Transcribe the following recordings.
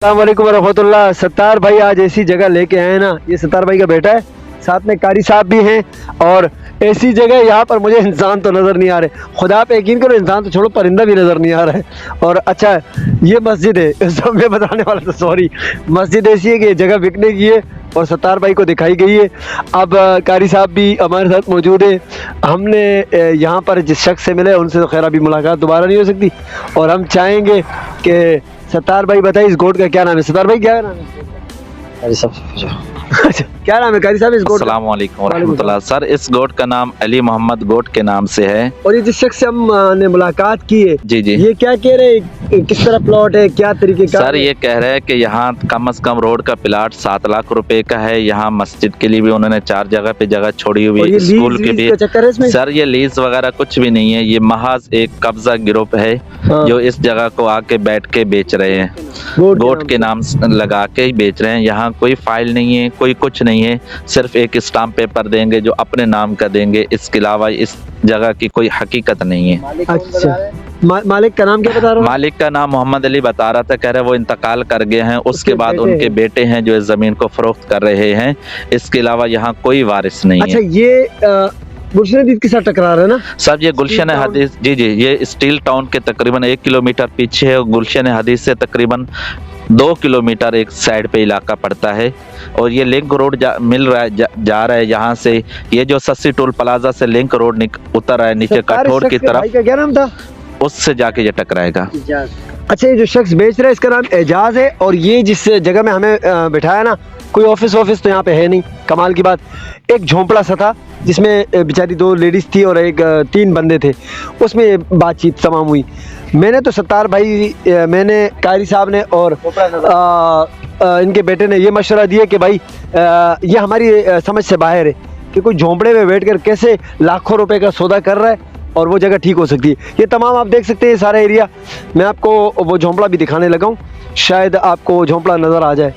अस्सलाम वालेकुम रहमतुल्लाह। सत्तार भाई आज ऐसी जगह लेके आए ना, ये सत्तार भाई का बेटा है, साथ में कारी साहब भी हैं। और ऐसी जगह यहाँ पर मुझे इंसान तो नज़र नहीं आ रहे, खुदा पे यकीन करो, इंसान तो छोड़ो परिंदा भी नज़र नहीं आ रहा है। और अच्छा ये मस्जिद है, सब मैं बताने वाला था, सॉरी। मस्जिद ऐसी है कि ये जगह बिकने की है और सत्तार भाई को दिखाई गई है। अब कारी साहब भी हमारे साथ मौजूद है। हमने यहाँ पर जिस शख्स से मिले उनसे तो खैर अभी मुलाकात दोबारा नहीं हो सकती, और हम चाहेंगे कि सत्तार भाई बताइए इस गोट का क्या नाम है। सत्तार भाई क्या नाम है? अच्छा, क्या नाम है कारी साहब इस गोट का? अस्सलाम वालेकुम रहमतुल्लाह। सर इस गोट का नाम अली मोहम्मद गोट के नाम से है। और ये जिस शख्स से हम ने मुलाकात की है, जी जी, ये क्या कह रहे हैं, किस तरह प्लॉट है, क्या तरीके का? सर ये कह रहे हैं कि यहाँ कम से कम रोड का प्लाट 7 लाख रुपए का है। यहाँ मस्जिद के लिए भी उन्होंने 4 जगह पे जगह छोड़ी हुई है, स्कूल के भी। चक्कर है इसमें? सर ये लीज वगैरह कुछ भी नहीं है, ये महज एक कब्जा ग्रुप है जो इस जगह को आके बैठ के बेच रहे हैं, गोट के नाम लगा के ही बेच रहे हैं। यहाँ कोई फाइल नहीं है, कोई कुछ नहीं है, सिर्फ एक स्टाम्प पेपर देंगे जो अपने नाम का देंगे। इसके अलावा इस जगह की कोई हकीकत नहीं है। अच्छा, मालिक का नाम क्या बता रहा हूँ? मालिक का नाम मोहम्मद अली बता रहा था, कह रहे वो इंतकाल कर गए हैं। उसके बाद उनके बेटे हैं जो इस जमीन को फरोख्त कर रहे हैं। इसके अलावा यहाँ कोई वारिस नहीं है। अच्छा, ये गुलशन हदीस के साथ टकरा रहा है ना सर? ये गुलशन हदीस, जी जी, ये स्टील टाउन के तकरीबन 1 किलोमीटर पीछे है। गुलशन हदीस से तकरीबन 2 किलोमीटर एक साइड पे इलाका पड़ता है। और ये लिंक रोड मिल रहा है, जा रहा है यहाँ से। ये जो सस्सी टोल प्लाजा से लिंक रोड उतर रहा है नीचे कठोर की तरफ, भाई का क्या नाम था? उससे जाके ये टकराएगा। अच्छा, ये जो शख्स बेच रहा है इसका नाम एजाज है। और ये जिस जगह में हमें बिठाया ना, कोई ऑफिस तो यहाँ पे है नहीं। कमाल की बात, एक झोंपड़ा सा था जिसमें बेचारी 2 लेडीज थी और 3 बंदे थे, उसमें बातचीत तमाम हुई। मैंने तो सत्तार भाई, मैंने कारी साहब ने और इनके बेटे ने ये मशवरा दिया कि भाई ये हमारी समझ से बाहर है कि कोई झोंपड़े में बैठकर कैसे लाखों रुपए का सौदा कर रहा है और वो जगह ठीक हो सकती है। ये तमाम आप देख सकते हैं सारा एरिया। मैं आपको वो झोंपड़ा भी दिखाने लगा हूँ, शायद आपको वो झोंपड़ा नज़र आ जाए।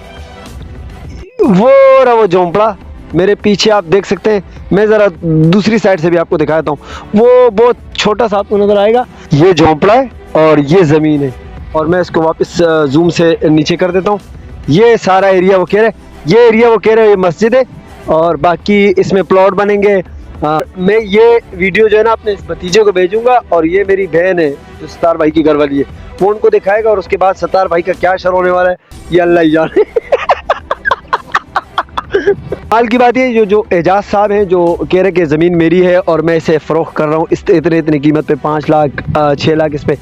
वो रहा वो झोंपड़ा मेरे पीछे, आप देख सकते हैं। मैं ज़रा दूसरी साइड से भी आपको दिखाता हूँ, वो बहुत छोटा सा आपको नज़र आएगा। ये झोंपड़ा है और ये ज़मीन है। और मैं इसको वापस जूम से नीचे कर देता हूँ। ये सारा एरिया वो कह रहे, ये एरिया वो कह रहे ये मस्जिद है और बाकी इसमें प्लॉट बनेंगे। मैं ये वीडियो जो है ना अपने इस भतीजे को भेजूंगा, और ये मेरी बहन है जो सत्तार भाई की घर वाली है, वो उनको दिखाएगा। और उसके बाद सत्तार भाई का क्या शर होने वाला है ये अल्लाह ही जाने। हाल की बात है, जो एजाज साहब हैं जो कह रहे कि ज़मीन मेरी है और मैं इसे फ़रोख्त कर रहा हूँ इतने कीमत पे, 5 लाख 6 लाख इस पे।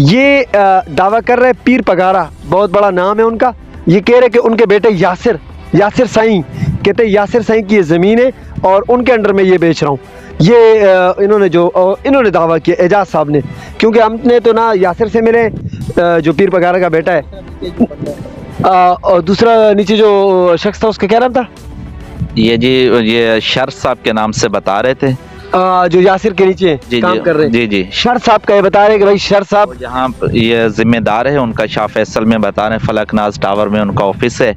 ये दावा कर रहे हैं पीर पगारा, बहुत बड़ा नाम है उनका। ये कह रहे कि उनके बेटे यासिर साईं, कहते हैं यासिर साईं की ये ज़मीन है और उनके अंडर में ये बेच रहा हूँ। ये इन्होंने दावा किया एजाज साहब ने, क्योंकि हमने तो ना यासिर से मिले जो पीर पगारा का बेटा है, और दूसरा नीचे जो शख्स था उसका क्या नाम था? ये शर साहब के नाम से बता रहे थे, जो यासिर के नीचे काम कर रहे हैं। जी जी, शर साहब का ये बता रहे हैं कि भाई शर साहब यहाँ ये जिम्मेदार है उनका, शाह फैसल में बता रहे हैं, फलकनाज टावर में उनका ऑफिस है।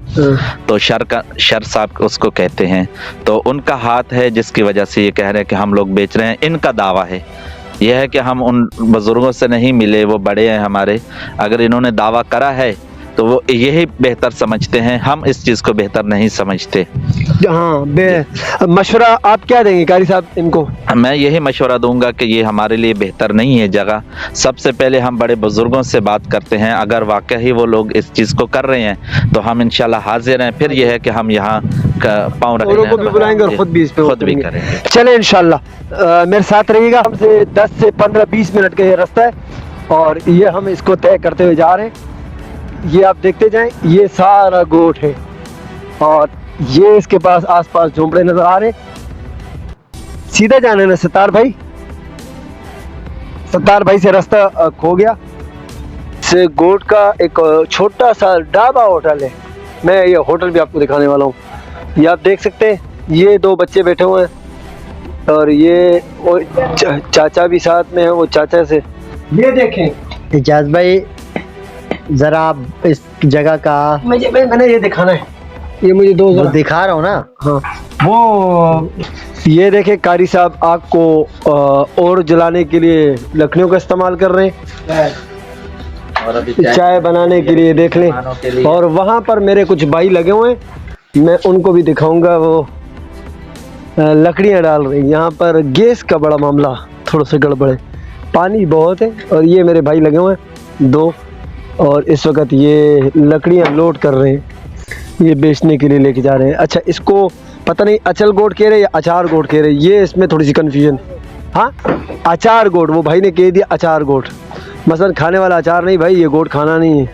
तो शर साहब उसको कहते हैं, तो उनका हाथ है जिसकी वजह से ये कह रहे हैं कि हम लोग बेच रहे हैं। इनका दावा है यह है कि हम उन बुजुर्गों से नहीं मिले, वो बड़े हैं हमारे। अगर इन्होंने दावा करा है तो वो यही बेहतर समझते हैं, हम इस चीज़ को बेहतर नहीं समझते। हाँ, मशवरा आप क्या देंगे कारी साहब इनको? मैं यही मशवरा दूंगा कि ये हमारे लिए बेहतर नहीं है जगह। सबसे पहले हम बड़े बुजुर्गों से बात करते हैं, अगर वाकई वो लोग इस चीज़ को कर रहे हैं तो हम इंशाल्लाह हाजिर हैं। फिर यह है कि हम यहाँ पाँव रखेंगे, बुलाएंगे और खुद भी इस पे भी करेंगे। चले इंशाल्लाह मेरे साथ रहिएगा। हमसे 10 से 15-20 मिनट का ये रास्ता है और ये हम इसको तय करते हुए जा रहे हैं। ये आप देखते जाएं, ये सारा गोट है और ये इसके पास आसपास झोंपड़े नजर आ रहे। सीधा जाना है ना सत्तार भाई? सत्तार भाई से रास्ता खो गया। से गोट का एक छोटा सा ढाबा होटल है, मैं ये होटल भी आपको दिखाने वाला हूँ। ये आप देख सकते हैं, ये 2 बच्चे बैठे हुए हैं और ये चाचा भी साथ में है। वो चाचा से ये देखें इजाज भाई, जरा आप इस जगह का मैंने ये दिखाना है, ये मुझे 2 दिखा रहा हूँ ना। हाँ, वो ये देखे कारी साहब आग को और जलाने के लिए लकड़ियों का इस्तेमाल कर रहे हैं। चाय बनाने के लिए, देख लें। और वहाँ पर मेरे कुछ भाई लगे हुए हैं, मैं उनको भी दिखाऊंगा। वो लकड़ियाँ डाल रही हैं। यहाँ पर गैस का बड़ा मामला थोड़ा सा गड़बड़ है, पानी बहुत है। और ये मेरे भाई लगे हुए हैं 2, और इस वक्त ये लकड़ियाँ लोड कर रहे हैं, ये बेचने के लिए लेके जा रहे हैं। अच्छा, इसको पता नहीं अचल गोट कह रहे या अचार गोट कह रहे, ये इसमें थोड़ी सी कन्फ्यूजन। हाँ, अचार गोट, वो भाई ने कह दिया अचार गोट, मसलन खाने वाला अचार नहीं भाई, ये गोट खाना नहीं है।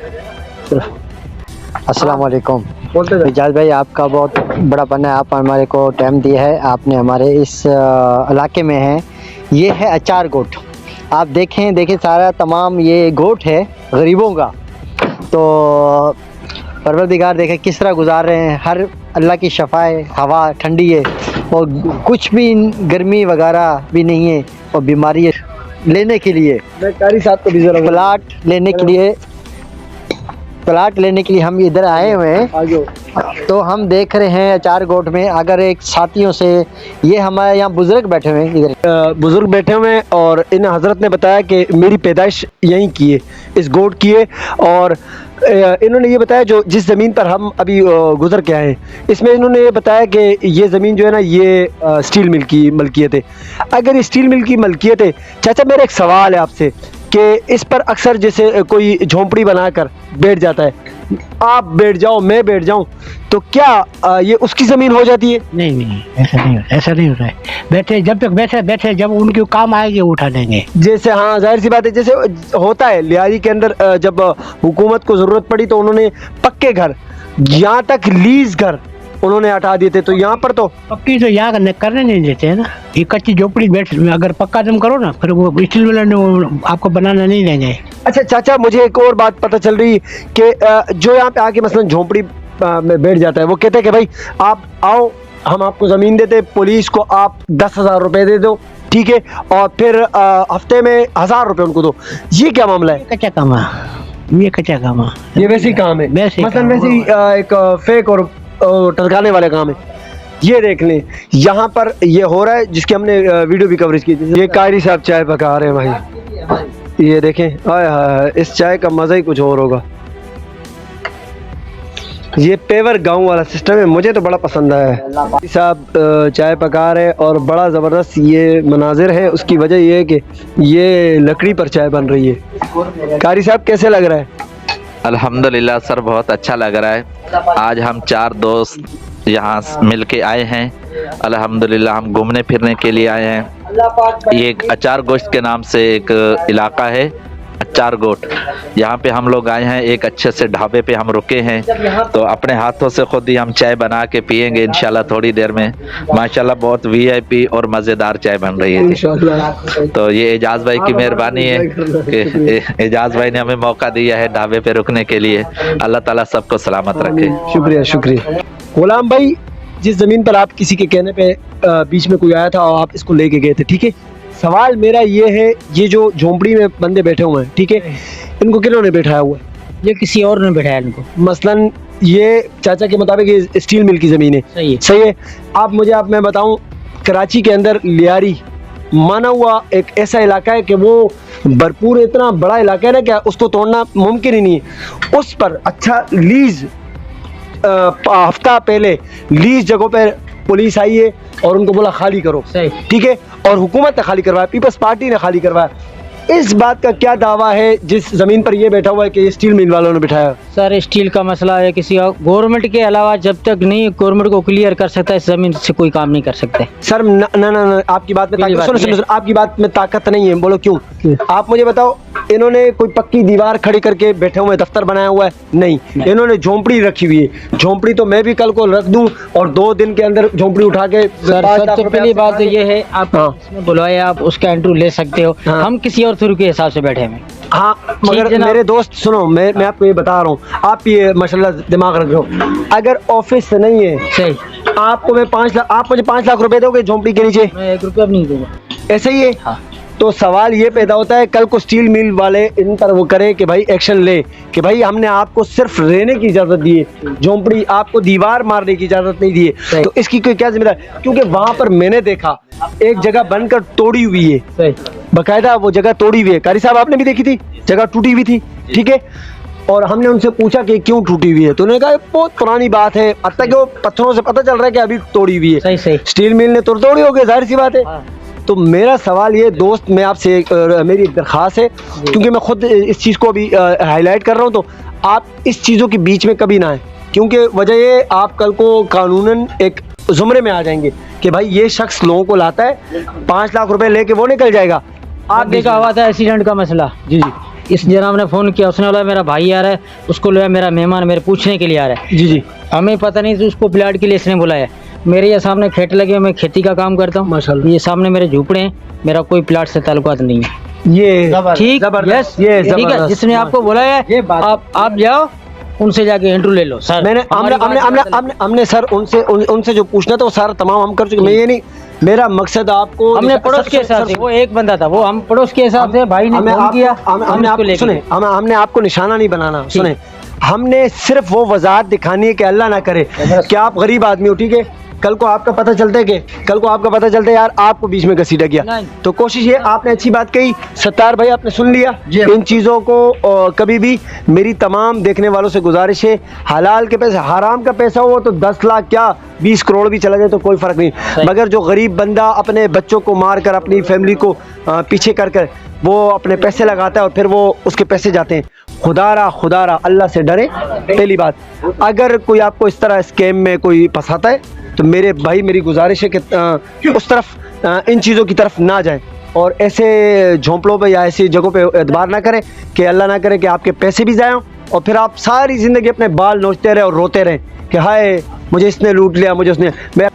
अस्सलाम वालेकुम। बोलते थे। एजाज भाई, आपका बहुत बड़ापन है, आप हमारे को टाइम दिया है, आपने हमारे इस इलाके में है। ये है अचार गोट, आप देखें सारा तमाम ये गोट है गरीबों का। तो परवरदिगार देखें किस तरह गुजार रहे हैं, हर अल्लाह की शफा है, हवा ठंडी है और कुछ भी गर्मी वगैरह भी नहीं है। और बीमारी लेने के लिए मैं कारी साहब को भी जरा प्लाट लेने के लिए हम इधर आए हुए हैं। आगे तो हम देख रहे हैं अचार गोट में, अगर एक साथियों से, ये हमारे यहाँ बुजुर्ग बैठे हुए हैं इधर, बुजुर्ग बैठे हुए हैं, और इन हजरत ने बताया कि मेरी पैदाइश यहीं की है, इस गोट की है। और इन्होंने ये बताया जो जिस ज़मीन पर हम अभी गुजर के आए हैं, इसमें इन्होंने ये बताया कि ये ज़मीन जो है ना, ये स्टील मिल की मलकियत है। अगर ये स्टील मिल की मलकियत है, चाचा मेरा एक सवाल है आपसे कि इस पर अक्सर जैसे कोई झोंपड़ी बनाकर बैठ जाता है, आप बैठ जाओ, मैं बैठ जाऊं, तो क्या ये उसकी ज़मीन हो जाती है? नहीं, ऐसा नहीं होता है। बैठे जब तक बैठे जब उनके काम आएंगे उठा देंगे। जैसे हाँ, जाहिर सी बात है, जैसे होता है लियारी के अंदर, जब हुकूमत को ज़रूरत पड़ी तो उन्होंने पक्के घर, यहाँ तक लीज घर उन्होंने हटा दिए थे। तो यहाँ पर तो पक्की तो यहाँ करने नहीं देते हैं ना, ये कच्ची झोपड़ी बैठ, अगर पक्का तुम करो ना, फिर वो स्टील वाले ने आपको बनाना नहीं देंगे। अच्छा चाचा, मुझे एक और बात पता चल रही कि जो यहाँ पे आके मसलन झोंपड़ी में बैठ जाता है, वो कहते हैं कि भाई आप आओ, हम आपको ज़मीन देते, पुलिस को आप 10,000 रुपये दे दो, ठीक है, और फिर हफ्ते में 1,000 रुपये उनको दो। ये क्या मामला है? कच्चा काम है ये, कच्चा काम है, ये वैसे ही काम है, मसलन वैसे ही एक फेक और टरकाने वाले काम है। ये देख लें, यहाँ पर ये हो रहा है, जिसकी हमने वीडियो भी कवरेज की थी। ये कारी साहब चाय पका रहे हैं भाई, ये देखें, आय हाय, इस चाय का मज़ा ही कुछ और होगा। ये पेवर गांव वाला सिस्टम है, मुझे तो बड़ा पसंद आया है। साहब चाय पका रहे हैं और बड़ा ज़बरदस्त ये मनाजिर है। उसकी वजह ये है कि ये लकड़ी पर चाय बन रही है। कारी साहब कैसे लग रहा है? अल्हम्दुलिल्लाह सर, बहुत अच्छा लग रहा है। आज हम 4 दोस्त यहाँ मिल के आए हैं। अल्हम्दुलिल्लाह हम घूमने फिरने के लिए आए हैं। ये एक अचार गोश्त के नाम से एक इलाका है, अचार गोट। यहाँ पे हम लोग आए हैं, एक अच्छे से ढाबे पे हम रुके हैं, तो अपने हाथों से खुद ही हम चाय बना के पियेंगे इंशाल्लाह थोड़ी देर में। माशाल्लाह बहुत VIP और मज़ेदार चाय बन रही है जी। तो ये एजाज भाई की मेहरबानी है कि एजाज भाई ने हमें मौका दिया है ढाबे पे रुकने के लिए। अल्लाह ताला सबको सलामत रखे। शुक्रिया शुक्रिया। गुलाम भाई, जिस ज़मीन पर आप किसी के कहने पे बीच में कोई आया था और आप इसको लेके गए थे, ठीक है, सवाल मेरा ये है, ये जो झोंपड़ी में बंदे बैठे हुए हैं, ठीक है, इनको किन्होंने बैठाया हुआ है? ये किसी और ने बैठाया इनको। मसलन ये चाचा के मुताबिक ये स्टील मिल की ज़मीन है, सही है। आप मैं बताऊं, कराची के अंदर लियारी माना हुआ एक ऐसा इलाका है कि वो भरपूर इतना बड़ा इलाका है ना, क्या उसको तोड़ना मुमकिन ही नहीं है। उस पर अच्छा लीज, हफ्ता पहले लीज जगहों पर पुलिस आई है और उनको बोला खाली करो, ठीक है, और हुकूमत ने खाली करवाया, पीपल्स पार्टी ने खाली करवाया। इस बात का क्या दावा है जिस जमीन पर ये बैठा हुआ है कि ये स्टील मिल वालों ने बिठाया? सर, स्टील का मसला है, किसी गवर्नमेंट के अलावा जब तक नहीं गवर्नमेंट को क्लियर कर सकता, इस जमीन से कोई काम नहीं कर सकते। सर ना, आपकी बात में ताकत, आपकी बात में ताकत नहीं है। बोलो क्यों? आप मुझे बताओ, इन्होंने कोई पक्की दीवार खड़ी करके बैठे हुए दफ्तर बनाया हुआ है? नहीं। इन्होंने झोंपड़ी रखी हुई है। झोंपड़ी तो मैं भी कल को रख दूं और 2 दिन के अंदर झोंपड़ी उठा के। सबसे पहली बात तो ये है, आप बुलाए, आप उसका इंटरव्यू ले सकते हो। हम किसी और थ्रू के हिसाब से बैठे हैं। हाँ, मगर मेरे दोस्त सुनो, मैं आपको ये बता रहा हूँ, आप ये माशाल्लाह दिमाग रख लो, अगर ऑफिस नहीं है, सही, आपको मैं 5 लाख, आप मुझे 5 लाख रुपए दोगे झोंपड़ी के नीचे? मैं 1 रुपया भी नहीं दूंगा। ऐसे ही है। हाँ। तो सवाल ये पैदा होता है, कल को स्टील मिल वाले इन पर वो करे कि भाई एक्शन ले कि भाई हमने आपको सिर्फ रहने की इजाजत दी है, झोंपड़ी आपको दीवार मारने की इजाजत नहीं दी है, तो इसकी कोई क्या जिम्मेदार? क्योंकि वहां पर मैंने देखा एक जगह बनकर तोड़ी हुई है, बाकायदा वो जगह तोड़ी हुई है। कारी साहब आपने भी देखी थी, जगह टूटी हुई थी, ठीक है। और हमने उनसे पूछा कि क्यों टूटी हुई है, तो उन्होंने कहा बहुत पुरानी बात है, अब तक वो पत्थरों से पता चल रहा है कि अभी तोड़ी हुई है। सही सही। स्टील मिल ने तोड़ी होगी, जाहिर सी बात है। तो मेरा सवाल ये दोस्त, मैं आपसे मेरी एक दरख्वास्त है, क्योंकि मैं खुद इस चीज़ को अभी हाईलाइट कर रहा हूँ, तो आप इस चीज़ों के बीच में कभी ना आए, क्योंकि वजह ये आप कल को कानूनन एक जुमरे में आ जाएंगे कि भाई ये शख्स लोगों को लाता है, 5 लाख रुपए लेके वो निकल जाएगा। आप देखा हुआ था एक्सीडेंट का मसला, जी जी इस जनाब ने फोन किया, उसने बोला मेरा भाई आ रहा है, उसको लिया मेरा मेहमान मेरे पूछने के लिए आ रहा है। जी जी हमें पता नहीं तो उसको प्लाट के लिए इसने बुलाया। मेरे ये सामने खेत लगे, मैं खेती का काम करता हूँ माशाल्लाह। ये सामने मेरे झूपड़े हैं, मेरा कोई प्लाट से ताल्लुकात नहीं है। ये ठीक, जबरदस्त, यस, ये ठीक है। जबरदस्त। जिसने आपको बुलाया है आप जाओ उनसे जाके इंटरव्यू ले लो सर। मैंने हमारी बात हमने सर उनसे जो पूछना था वो सारा तमाम हम कर चुके। मैं ये नहीं, मेरा मकसद आपको हमने पड़ोस के हिसाब से, वो एक बंदा था, वो हम पड़ोस के हिसाब से भाई ने फोन किया, हमने आपको लेके सुने, हमने आपको निशाना नहीं बनाना, सुने, हमने सिर्फ वो वजाहत दिखानी है कि अल्लाह ना करे कि आप गरीब आदमी हो, ठीक है, कल को आपका पता चलता है कि कल को आपका पता चलता है यार आपको बीच में घसीटा गया, तो कोशिश ये, आपने अच्छी बात कही सत्तार भाई, आपने सुन लिया इन चीज़ों को। कभी भी मेरी तमाम देखने वालों से गुजारिश है, हलाल के पैसे, हराम का पैसा हो तो 10 लाख क्या 20 करोड़ भी चला जाए तो कोई फ़र्क नहीं, मगर जो गरीब बंदा अपने बच्चों को मार कर, अपनी फैमिली को पीछे कर कर वो अपने पैसे लगाता है और फिर वो उसके पैसे जाते हैं, खुदारा अल्लाह से डरे। पहली बात, अगर कोई आपको इस तरह स्कैम में कोई फंसाता है तो मेरे भाई मेरी गुजारिश है कि उस तरफ इन चीज़ों की तरफ ना जाएं और ऐसे झोंपड़ों पे या ऐसी जगहों पे एतबार ना करें कि अल्लाह ना करे कि आपके पैसे भी जाएं और फिर आप सारी ज़िंदगी अपने बाल नोचते रहे और रोते रहें कि हाय मुझे इसने लूट लिया, मुझे उसने। मैं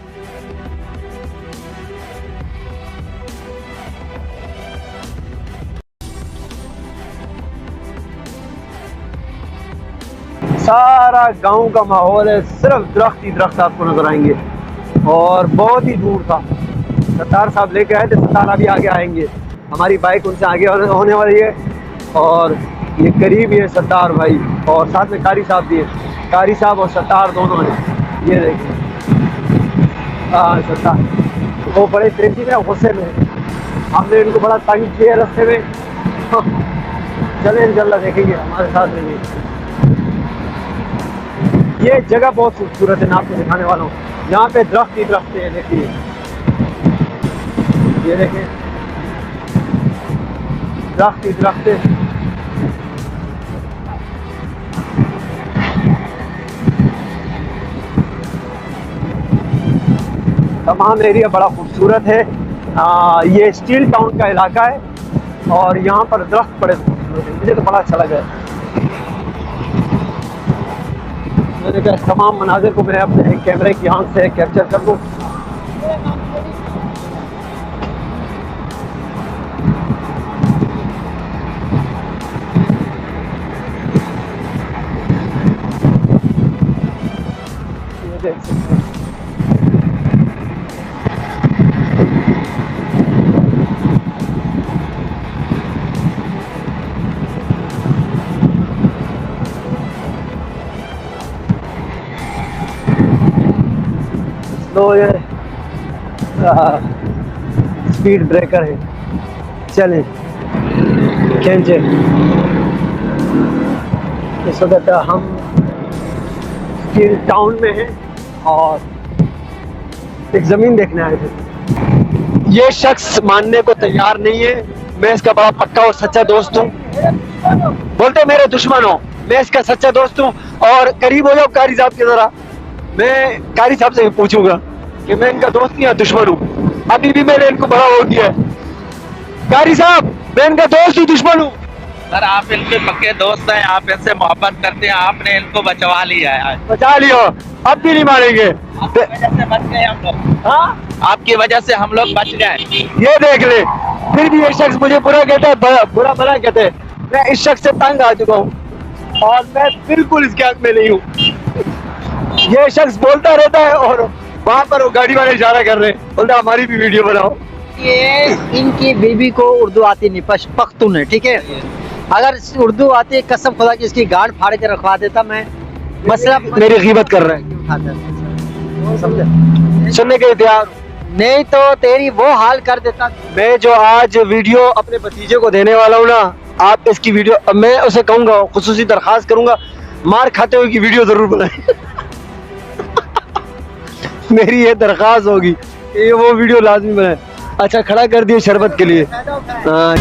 सारा गांव का माहौल है, सिर्फ दरख्त ही दरख्त आपको नजर आएंगे और बहुत ही दूर था। सत्तार साहब लेके आए थे, सत्तार अभी आगे आएंगे, हमारी बाइक उनसे आगे होने वाली है और ये करीब ही है सत्तार भाई, और साथ में कारी साहब भी है, कारी साहब और सत्तार दोनों हैं। ये देखिए सत्तार वो बड़े तेजी में गुस्से में, हमने इनको बड़ा तंग किया रास्ते में। चले इंशाल्लाह देखेंगे, हमारे साथ रहेंगे। ये जगह बहुत खूबसूरत है, मैं आपको दिखाने वाला हूँ। यहाँ पे दरख्त ही दरख्त है, देखिए ये देखिए दरख्त ही दरख्त है। तमाम एरिया बड़ा खूबसूरत है। ये स्टील टाउन का इलाका है और यहाँ पर दरख्त बड़े खूबसूरत है, मुझे तो बड़ा अच्छा लगा है। मैंने कहा तमाम मनाजिर को मैं अपने कैमरे की आंख से कैप्चर कर लूँ। ये देख सकते हैं तो ये स्पीड ब्रेकर है, चलें खींचे। इस वक्त हम स्टील टाउन में हैं और एक ज़मीन देखने आए थे। ये शख्स मानने को तैयार नहीं है, मैं इसका बड़ा पक्का और सच्चा दोस्त हूँ। बोलते मेरे दुश्मन हो, मैं इसका सच्चा दोस्त हूँ। और करीब हो जाओ कारी साहब की तरह, मैं कारी साहब से पूछूंगा कि मैं इनका दोस्त या दुश्मन हूँ। अभी भी मैंने इनको बड़ा वोट दिया है। कारी साहब मैं इनका दोस्त हूँ दुश्मन हूँ? सर आप इनके पक्के दोस्त हैं, आप इनसे मोहब्बत करते हैं, आपने इनको बचवा लिया है। बचा लियो, अब भी नहीं मारेंगे। आपकी वजह से बच गए हम लोग। हाँ आपकी वजह से हम लोग बच गए। ये देख ले, फिर भी ये शख्स मुझे बुरा कहता है, बुरा भला कहते हैं। मैं इस शख्स से तंग आ चुका हूँ और मैं बिल्कुल इसके हक में नहीं हूँ। ये शख्स बोलता रहता है और वहाँ पर वो गाड़ी वाले इशारा कर रहे हैं, बोलता हमारी भी वीडियो बनाओ। ये इनकी बीबी को उर्दू आती नहीं, पख्तून है, ठीक है। अगर उर्दू आती कसम खुदा की इसकी गाड़ फाड़ के रखवा देता मैं। मसला मेरी गीबत कर रहे हैं, सुनने के तैयार। नहीं तो तेरी वो हाल कर देता। मैं जो आज वीडियो अपने भतीजे को देने वाला हूँ ना, आप इसकी वीडियो, मैं उसे कहूँगा, खुसूसी दरखास्त करूँगा, मार खाते हुए की वीडियो जरूर बनाए। मेरी ये दरखास्त होगी, ये वो वीडियो लाजमी बनाए। अच्छा, खड़ा कर दिए शरबत के लिए। हाँ।